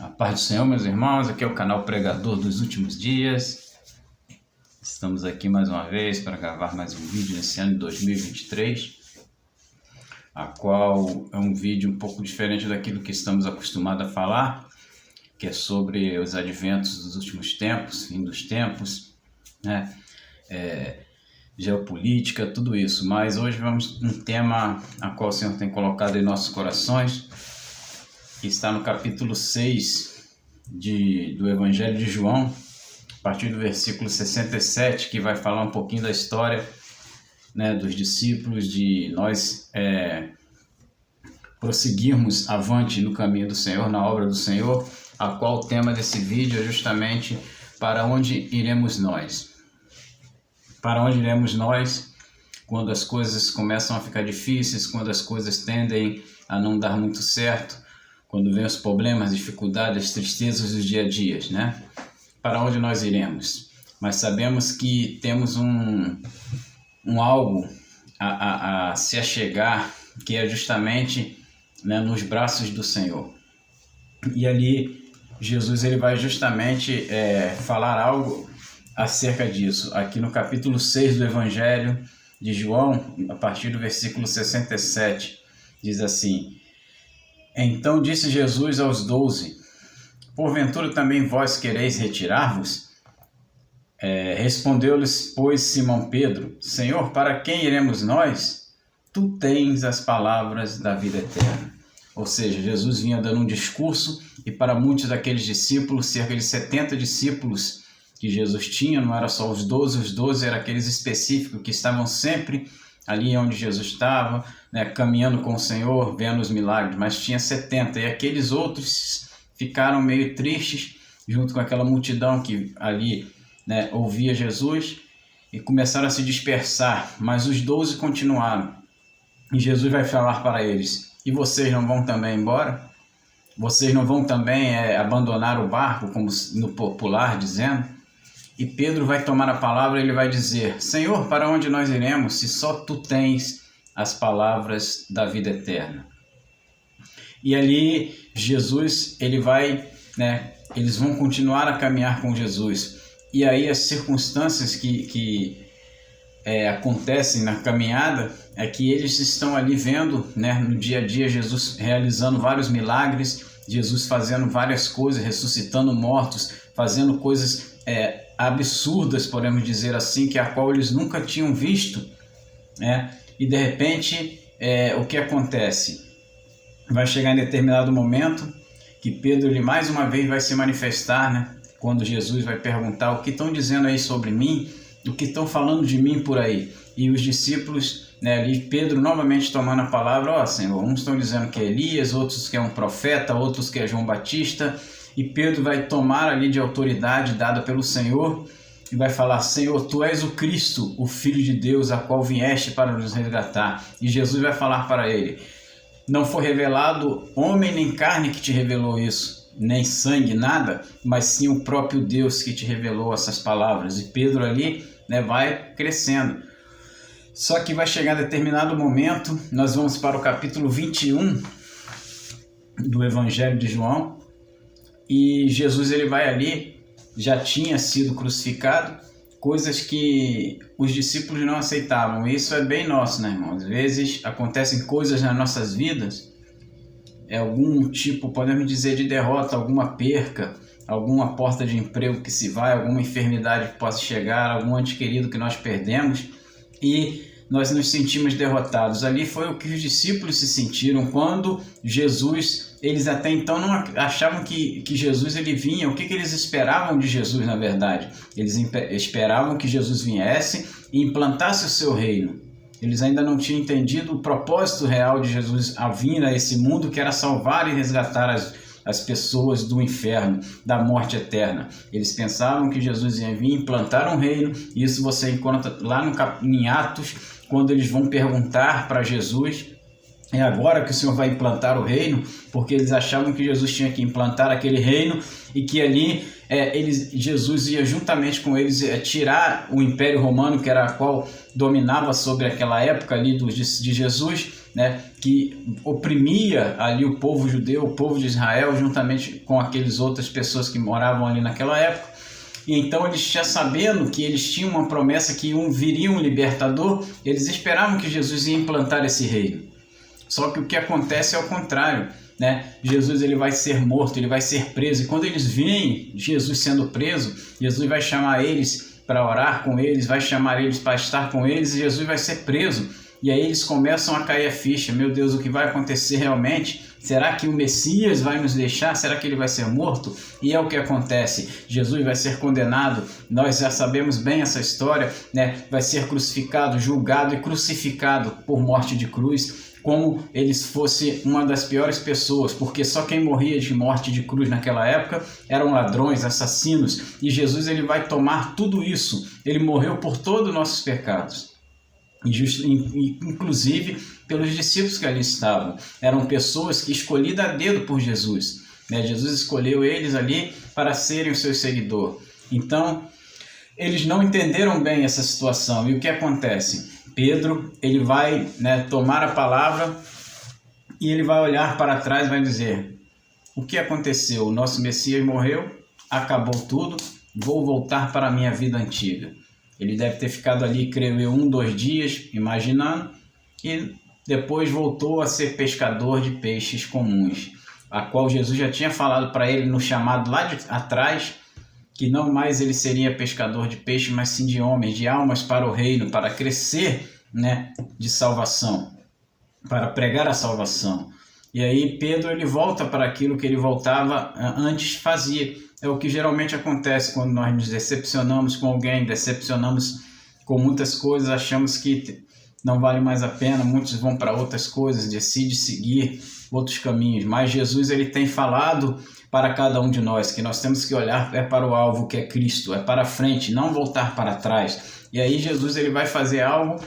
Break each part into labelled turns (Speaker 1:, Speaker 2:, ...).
Speaker 1: A paz do Senhor, meus irmãos, aqui é o canal Pregador dos Últimos Dias. Estamos aqui mais uma vez para gravar mais um vídeo nesse ano de 2023, a qual é um vídeo um pouco diferente daquilo que estamos acostumados a falar, que é sobre os adventos dos últimos tempos, fim dos tempos, né? Geopolítica, tudo isso. Mas hoje vamos um tema a qual o Senhor tem colocado em nossos corações, que está no capítulo 6 do Evangelho de João, a partir do versículo 67, que vai falar um pouquinho da história, né, dos discípulos, de nós prosseguirmos avante no caminho do Senhor, na obra do Senhor, a qual o tema desse vídeo é justamente para onde iremos nós. Para onde iremos nós quando as coisas começam a ficar difíceis, quando as coisas tendem a não dar muito certo, quando vem os problemas, dificuldades, tristezas dos dia a dia, né? Para onde nós iremos? Mas sabemos que temos um algo a se achegar, que é justamente, né, nos braços do Senhor. E ali Jesus ele vai justamente falar algo acerca disso. Aqui no capítulo 6 do Evangelho de João, a partir do versículo 67, diz assim: Então disse Jesus aos 12, porventura também vós quereis retirar-vos? Respondeu-lhes, pois, Simão Pedro, Senhor, para quem iremos nós? Tu tens as palavras da vida eterna. Ou seja, Jesus vinha dando um discurso, e para muitos daqueles discípulos, cerca de 70 discípulos que Jesus tinha, não era só os 12 eram aqueles específicos que estavam sempre ali onde Jesus estava, né, caminhando com o Senhor, vendo os milagres, mas tinha 70, e aqueles outros ficaram meio tristes, junto com aquela multidão que ali, né, ouvia Jesus, e começaram a se dispersar, mas os 12 continuaram, e Jesus vai falar para eles: e vocês não vão também embora? Vocês não vão também abandonar o barco, como no popular dizendo? E Pedro vai tomar a palavra e ele vai dizer: Senhor, para onde nós iremos, se só Tu tens as palavras da vida eterna? E ali Jesus, ele vai, né, eles vão continuar a caminhar com Jesus. E aí as circunstâncias que acontecem na caminhada é que eles estão ali vendo, né, no dia a dia, Jesus realizando vários milagres, Jesus fazendo várias coisas, ressuscitando mortos, fazendo coisas absurdas, podemos dizer assim, que a qual eles nunca tinham visto, né? E de repente, o que acontece? Vai chegar em determinado momento que Pedro ele mais uma vez vai se manifestar, né? Quando Jesus vai perguntar: o que estão dizendo aí sobre mim? O que estão falando de mim por aí? E os discípulos, né, ali Pedro novamente tomando a palavra: ó, Senhor, uns estão dizendo que é Elias, outros que é um profeta, outros que é João Batista. E Pedro vai tomar ali de autoridade dada pelo Senhor e vai falar: Senhor, Tu és o Cristo, o Filho de Deus, a qual vieste para nos resgatar. E Jesus vai falar para ele: não foi revelado homem nem carne que te revelou isso, nem sangue, nada, mas sim o próprio Deus que te revelou essas palavras. E Pedro ali, né, vai crescendo. Só que vai chegar determinado momento, nós vamos para o capítulo 21 do Evangelho de João, e Jesus ele vai ali, já tinha sido crucificado, coisas que os discípulos não aceitavam. Isso é bem nosso, né, irmão? Às vezes acontecem coisas nas nossas vidas, algum tipo, podemos dizer, de derrota, alguma perca, alguma porta de emprego que se vai, alguma enfermidade que possa chegar, algum ente querido que nós perdemos, e nós nos sentimos derrotados. Ali foi o que os discípulos se sentiram quando Jesus, eles até então não achavam que Jesus ele vinha. O que eles esperavam de Jesus, na verdade? Eles esperavam que Jesus viesse e implantasse o seu reino. Eles ainda não tinham entendido o propósito real de Jesus a vir a esse mundo, que era salvar e resgatar as pessoas do inferno, da morte eterna. Eles pensavam que Jesus ia vir implantar um reino, e isso você encontra lá em Atos, quando eles vão perguntar para Jesus: é agora que o Senhor vai implantar o reino? Porque eles achavam que Jesus tinha que implantar aquele reino e que ali Jesus ia juntamente com eles tirar o Império Romano, que era a qual dominava sobre aquela época ali de Jesus, né, que oprimia ali o povo judeu, o povo de Israel, juntamente com aquelas outras pessoas que moravam ali naquela época. E então eles, já sabendo que eles tinham uma promessa que viria um libertador, eles esperavam que Jesus ia implantar esse reino. Só que o que acontece é o contrário, né? Jesus, ele vai ser morto, ele vai ser preso, e quando eles veem Jesus sendo preso, Jesus vai chamar eles para orar com eles, vai chamar eles para estar com eles, e Jesus vai ser preso. E aí eles começam a cair a ficha: meu Deus, o que vai acontecer realmente? Será que o Messias vai nos deixar? Será que ele vai ser morto? E é o que acontece. Jesus vai ser condenado, nós já sabemos bem essa história, né? Vai ser crucificado, julgado e crucificado por morte de cruz, como ele fosse uma das piores pessoas, porque só quem morria de morte de cruz naquela época eram ladrões, assassinos, e Jesus, ele vai tomar tudo isso. Ele morreu por todos os nossos pecados, inclusive pelos discípulos que ali estavam. Eram pessoas que escolhidas a dedo por Jesus, né? Jesus escolheu eles ali para serem o seu seguidor. Então, eles não entenderam bem essa situação, e o que acontece? Pedro, ele vai, né, tomar a palavra, e ele vai olhar para trás e vai dizer: o que aconteceu? O nosso Messias morreu, acabou tudo, vou voltar para a minha vida antiga. Ele deve ter ficado ali, creio eu, 1, 2 dias, imaginando, e depois voltou a ser pescador de peixes comuns, a qual Jesus já tinha falado para ele no chamado lá de atrás, que não mais ele seria pescador de peixe, mas sim de homens, de almas para o reino, para crescer, né, de salvação, para pregar a salvação. E aí Pedro, ele volta para aquilo que ele voltava antes fazia. É o que geralmente acontece quando nós nos decepcionamos com alguém, decepcionamos com muitas coisas, achamos que não vale mais a pena, muitos vão para outras coisas, decidem seguir outros caminhos. Mas Jesus, ele tem falado para cada um de nós que nós temos que olhar para o alvo, que é Cristo, é para frente, não voltar para trás. E aí Jesus, ele vai fazer algo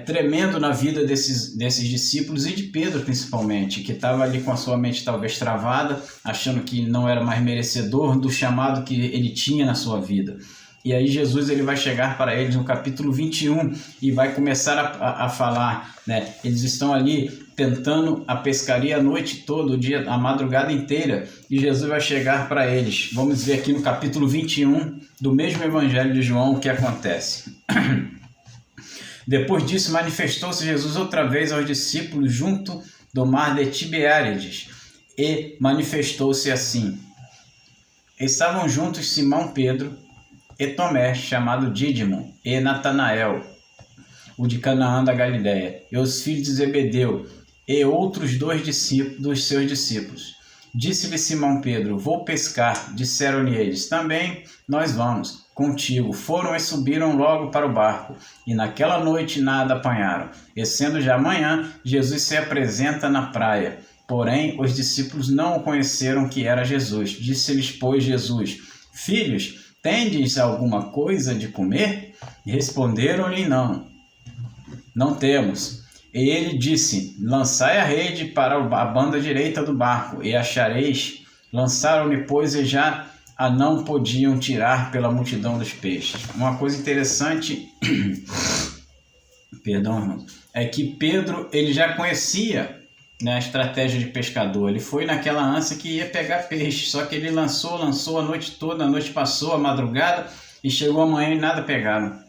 Speaker 1: tremendo na vida desses discípulos, e de Pedro principalmente, que estava ali com a sua mente talvez travada, achando que não era mais merecedor do chamado que ele tinha na sua vida. E aí Jesus, ele vai chegar para eles no capítulo 21 e vai começar a falar, né? Eles estão ali tentando a pescaria a noite toda, o dia, a madrugada inteira, e Jesus vai chegar para eles. Vamos ver aqui no capítulo 21 do mesmo Evangelho de João o que acontece. Depois disso, manifestou-se Jesus outra vez aos discípulos junto do mar de Tiberíades, e manifestou-se assim: estavam juntos Simão Pedro e Tomé, chamado Dídimo, e Natanael, o de Canaã da Galileia, e os filhos de Zebedeu, e outros 2 dos seus discípulos. Disse-lhe Simão Pedro: vou pescar. Disseram-lhe eles: também nós vamos contigo. Foram e subiram logo para o barco, e naquela noite nada apanharam. E sendo já manhã, Jesus se apresenta na praia. Porém, os discípulos não o conheceram que era Jesus. Disse-lhes, pois, Jesus: filhos, tendes alguma coisa de comer? E responderam-lhe: não temos. E ele disse: lançai a rede para a banda direita do barco, e achareis. Lançaram-lhe, pois, e já a não podiam tirar pela multidão dos peixes. Uma coisa interessante, perdão, irmão, é que Pedro, ele já conhecia, né, a estratégia de pescador. Ele foi naquela ânsia que ia pegar peixe, só que ele lançou a noite toda, a noite passou, a madrugada, e chegou amanhã e nada pegaram,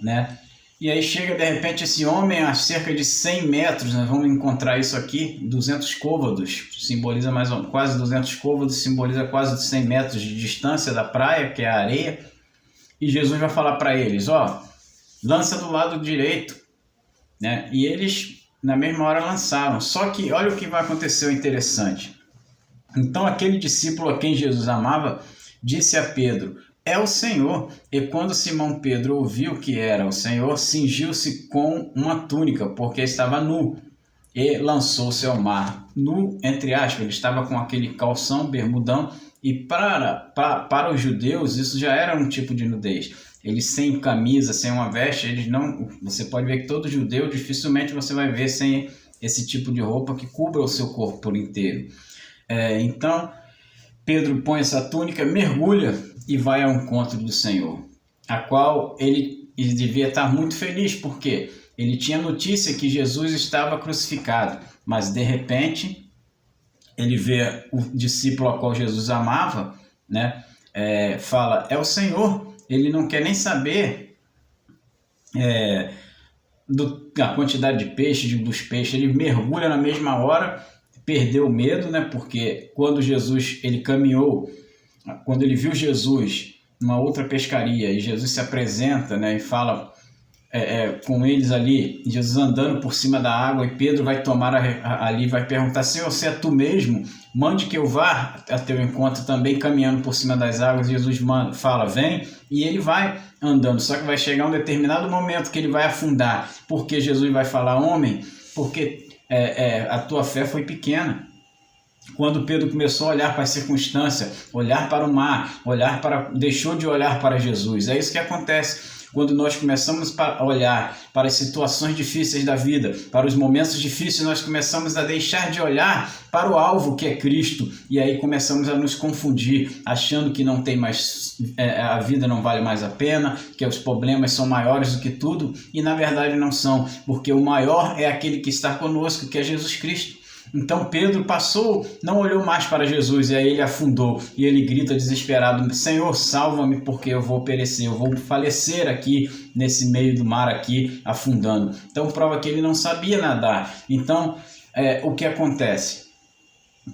Speaker 1: né? E aí chega de repente esse homem a cerca de 100 metros, nós vamos encontrar isso aqui, 200 côvados, simboliza mais ou menos, quase 200 côvados, simboliza quase 100 metros de distância da praia, que é a areia, e Jesus vai falar para eles: lança do lado direito, né? E eles na mesma hora lançaram, só que olha o que vai acontecer, o interessante. Então aquele discípulo a quem Jesus amava disse a Pedro: é o Senhor. E quando Simão Pedro ouviu que era o Senhor, cingiu-se com uma túnica, porque estava nu, e lançou-se ao mar. Nu, entre aspas, ele estava com aquele calção, bermudão, e para os judeus isso já era um tipo de nudez. Eles sem camisa, sem uma veste, eles não. Você pode ver que todo judeu, dificilmente você vai ver sem esse tipo de roupa que cubra o seu corpo por inteiro. Então, Pedro põe essa túnica, mergulha e vai ao encontro do Senhor, a qual ele devia estar muito feliz, porque Ele tinha notícia que Jesus estava crucificado, mas de repente ele vê o discípulo a qual Jesus amava, né? Fala, é o Senhor. Ele não quer nem saber da quantidade de peixe, dos peixes. Ele mergulha na mesma hora, perdeu o medo, né? Porque quando ele caminhou, quando ele viu Jesus numa outra pescaria e Jesus se apresenta, né? E fala com eles ali, Jesus andando por cima da água, e Pedro vai tomar ali, vai perguntar, Senhor, se é tu mesmo, mande que eu vá a teu encontro também caminhando por cima das águas. Jesus fala, vem, e ele vai andando, só que vai chegar um determinado momento que ele vai afundar, porque Jesus vai falar, homem, porque a tua fé foi pequena. Quando Pedro começou a olhar para a circunstância, olhar para o mar, deixou de olhar para Jesus. É isso que acontece. Quando nós começamos a olhar para as situações difíceis da vida, para os momentos difíceis, nós começamos a deixar de olhar para o alvo que é Cristo. E aí começamos a nos confundir, achando que não tem mais, a vida não vale mais a pena, que os problemas são maiores do que tudo. E na verdade não são, porque o maior é aquele que está conosco, que é Jesus Cristo. Então Pedro passou, não olhou mais para Jesus, e aí ele afundou, e ele grita desesperado, Senhor, salva-me, porque eu vou perecer, eu vou falecer aqui, nesse meio do mar aqui, afundando. Então prova que ele não sabia nadar. Então, o que acontece?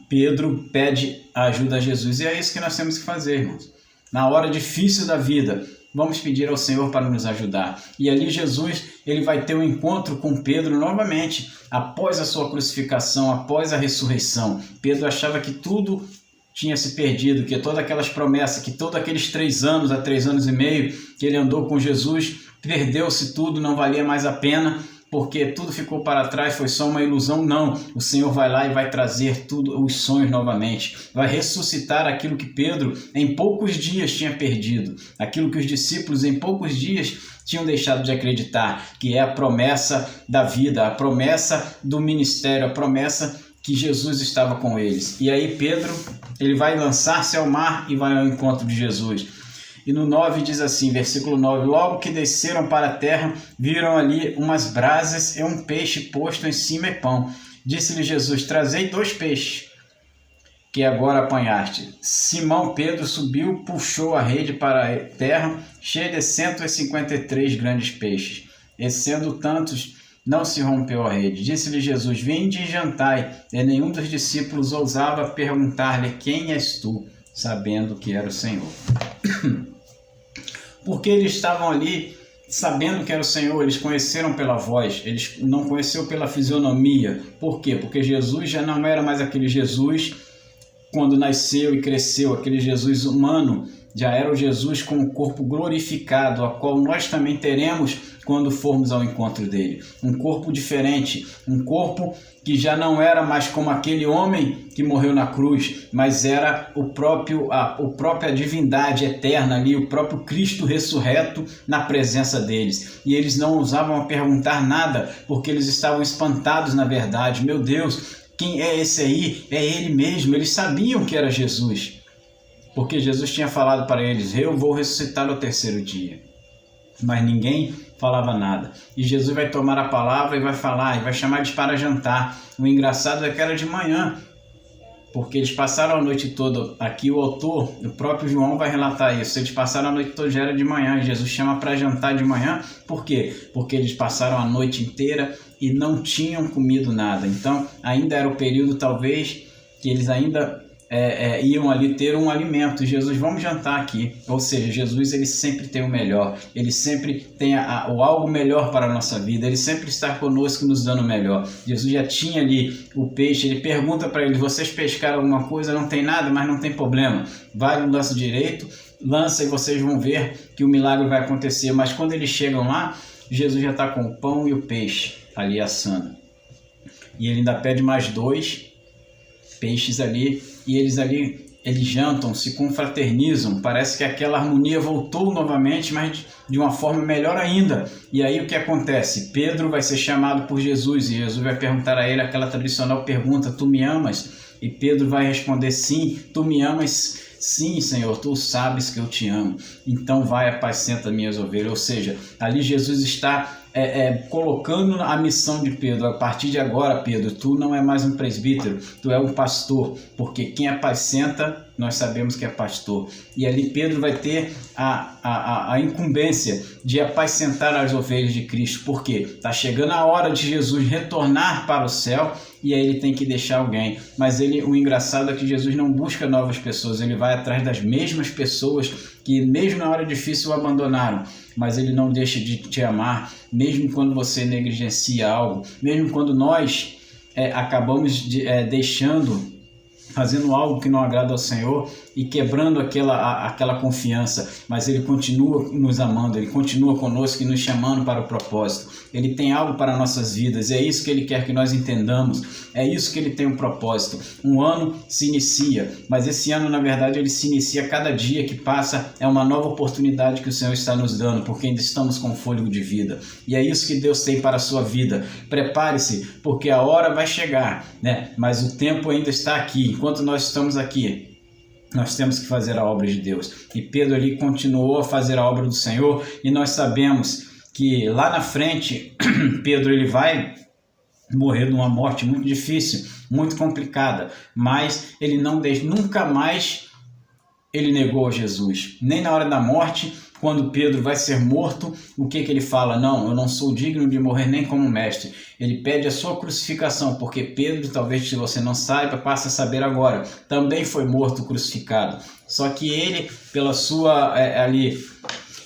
Speaker 1: Pedro pede a ajuda a Jesus, e é isso que nós temos que fazer, irmãos. Na hora difícil da vida, vamos pedir ao Senhor para nos ajudar. E ali Jesus, ele vai ter um encontro com Pedro novamente, após a sua crucificação, após a ressurreição. Pedro achava que tudo tinha se perdido, que todas aquelas promessas, que todos aqueles 3 anos, há 3 anos e meio, que ele andou com Jesus, perdeu-se tudo, não valia mais a pena, porque tudo ficou para trás, foi só uma ilusão. Não, o Senhor vai lá e vai trazer tudo, os sonhos novamente, vai ressuscitar aquilo que Pedro em poucos dias tinha perdido, aquilo que os discípulos em poucos dias tinham deixado de acreditar, que é a promessa da vida, a promessa do ministério, a promessa que Jesus estava com eles. E aí Pedro, ele vai lançar-se ao mar e vai ao encontro de Jesus. E no 9 diz assim, versículo 9, logo que desceram para a terra, viram ali umas brasas e um peixe posto em cima e pão. Disse-lhe Jesus, trazei 2 peixes, que agora apanhaste. Simão Pedro subiu, puxou a rede para a terra, cheia de 153 grandes peixes. E sendo tantos, não se rompeu a rede. Disse-lhe Jesus, vinde e jantai. E nenhum dos discípulos ousava perguntar-lhe, quem és tu? Sabendo que era o Senhor. Porque eles estavam ali sabendo que era o Senhor, eles conheceram pela voz, eles não conheceram pela fisionomia. Por quê? Porque Jesus já não era mais aquele Jesus quando nasceu e cresceu, aquele Jesus humano, já era o Jesus com o corpo glorificado, a qual nós também teremos quando formos ao encontro dele. Um corpo diferente, um corpo que já não era mais como aquele homem que morreu na cruz, mas era a própria divindade eterna ali, o próprio Cristo ressurreto na presença deles. E eles não ousavam perguntar nada, porque eles estavam espantados na verdade. Meu Deus, quem é esse aí? É ele mesmo. Eles sabiam que era Jesus, porque Jesus tinha falado para eles, eu vou ressuscitar no 3º dia. Mas ninguém falava nada. E Jesus vai tomar a palavra e vai falar, e vai chamar eles para jantar. O engraçado é que era de manhã, porque eles passaram a noite toda, aqui o autor, o próprio João vai relatar isso, eles passaram a noite toda, já era de manhã, e Jesus chama para jantar de manhã. Por quê? Porque eles passaram a noite inteira e não tinham comido nada. Então ainda era o período talvez que eles ainda iam ali ter um alimento. Jesus, vamos jantar aqui. Ou seja, Jesus, ele sempre tem o melhor, ele sempre tem o algo melhor para a nossa vida, ele sempre está conosco nos dando o melhor. Jesus já tinha ali o peixe, ele pergunta para eles, vocês pescaram alguma coisa? Não tem nada, mas não tem problema, vai no nosso direito, lança e vocês vão ver que o milagre vai acontecer. Mas quando eles chegam lá, Jesus já está com o pão e o peixe ali assando, e ele ainda pede mais 2 peixes ali, e eles jantam, se confraternizam, parece que aquela harmonia voltou novamente, mas de uma forma melhor ainda. E aí o que acontece? Pedro vai ser chamado por Jesus, e Jesus vai perguntar a ele aquela tradicional pergunta, tu me amas? E Pedro vai responder, sim, tu me amas sim, Senhor, tu sabes que eu te amo, então vai, apacenta minhas ovelhas. Ou seja, ali Jesus está colocando a missão de Pedro: a partir de agora, Pedro, tu não é mais um presbítero, tu é um pastor, porque quem apacenta, nós sabemos que é pastor. E ali Pedro vai ter a incumbência de apacentar as ovelhas de Cristo, porque está chegando a hora de Jesus retornar para o céu, e aí ele tem que deixar alguém. Mas o engraçado é que Jesus não busca novas pessoas, ele vai atrás das mesmas pessoas que mesmo na hora difícil o abandonaram, mas ele não deixa de te amar, mesmo quando você negligencia algo, mesmo quando nós acabamos fazendo algo que não agrada ao Senhor e quebrando aquela confiança, mas ele continua nos amando, ele continua conosco e nos chamando para o propósito. Ele tem algo para nossas vidas, é isso que ele quer que nós entendamos, é isso que ele tem um propósito. Um ano se inicia, mas esse ano, na verdade, ele se inicia cada dia que passa, é uma nova oportunidade que o Senhor está nos dando, porque ainda estamos com fôlego de vida, e é isso que Deus tem para a sua vida. Prepare-se, porque a hora vai chegar, né? Mas o tempo ainda está aqui. Enquanto nós estamos aqui, nós temos que fazer a obra de Deus. E Pedro ali continuou a fazer a obra do Senhor, e nós sabemos que lá na frente, Pedro ele vai morrer de uma morte muito difícil, muito complicada, mas ele nunca mais ele negou a Jesus, nem na hora da morte. Quando Pedro vai ser morto, o que ele fala? Não, eu não sou digno de morrer nem como mestre. Ele pede a sua crucificação, porque Pedro, talvez se você não saiba, passa a saber agora, também foi morto crucificado. Só que ele, pela sua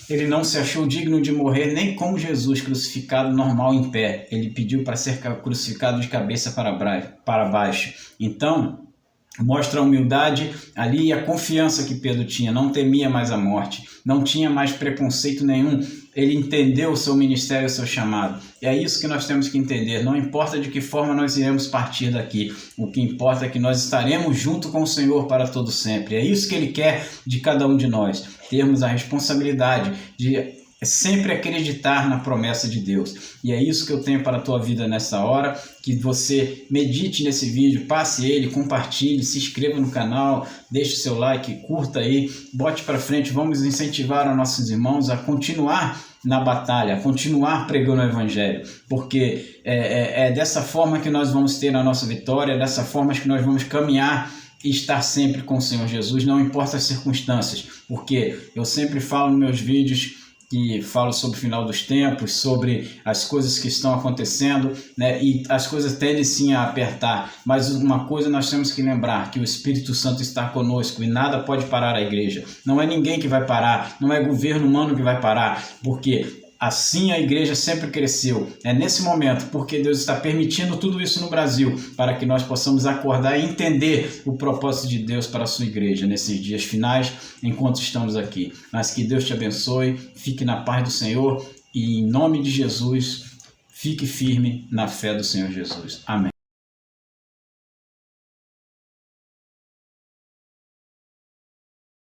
Speaker 1: ele não se achou digno de morrer nem como Jesus, crucificado normal em pé. Ele pediu para ser crucificado de cabeça para baixo. Então, mostra a humildade ali e a confiança que Pedro tinha, não temia mais a morte, não tinha mais preconceito nenhum, ele entendeu o seu ministério, o seu chamado. E é isso que nós temos que entender, não importa de que forma nós iremos partir daqui, o que importa é que nós estaremos junto com o Senhor para todo sempre. É isso que ele quer de cada um de nós, termos a responsabilidade de sempre acreditar na promessa de Deus. E é isso que eu tenho para a tua vida nessa hora, que você medite nesse vídeo, passe ele, compartilhe, se inscreva no canal, deixe o seu like, curta aí, bote para frente. Vamos incentivar os nossos irmãos a continuar na batalha, a continuar pregando o Evangelho, porque é dessa forma que nós vamos ter a nossa vitória, é dessa forma que nós vamos caminhar e estar sempre com o Senhor Jesus, não importa as circunstâncias, porque eu sempre falo nos meus vídeos, que falo sobre o final dos tempos, sobre as coisas que estão acontecendo, né? E as coisas tendem sim a apertar, mas uma coisa nós temos que lembrar, que o Espírito Santo está conosco e nada pode parar a igreja. Não é ninguém que vai parar, não é governo humano que vai parar, porque assim a igreja sempre cresceu. É nesse momento, porque Deus está permitindo tudo isso no Brasil, para que nós possamos acordar e entender o propósito de Deus para a sua igreja nesses dias finais, enquanto estamos aqui. Mas que Deus te abençoe, fique na paz do Senhor e em nome de Jesus, fique firme na fé do Senhor Jesus. Amém.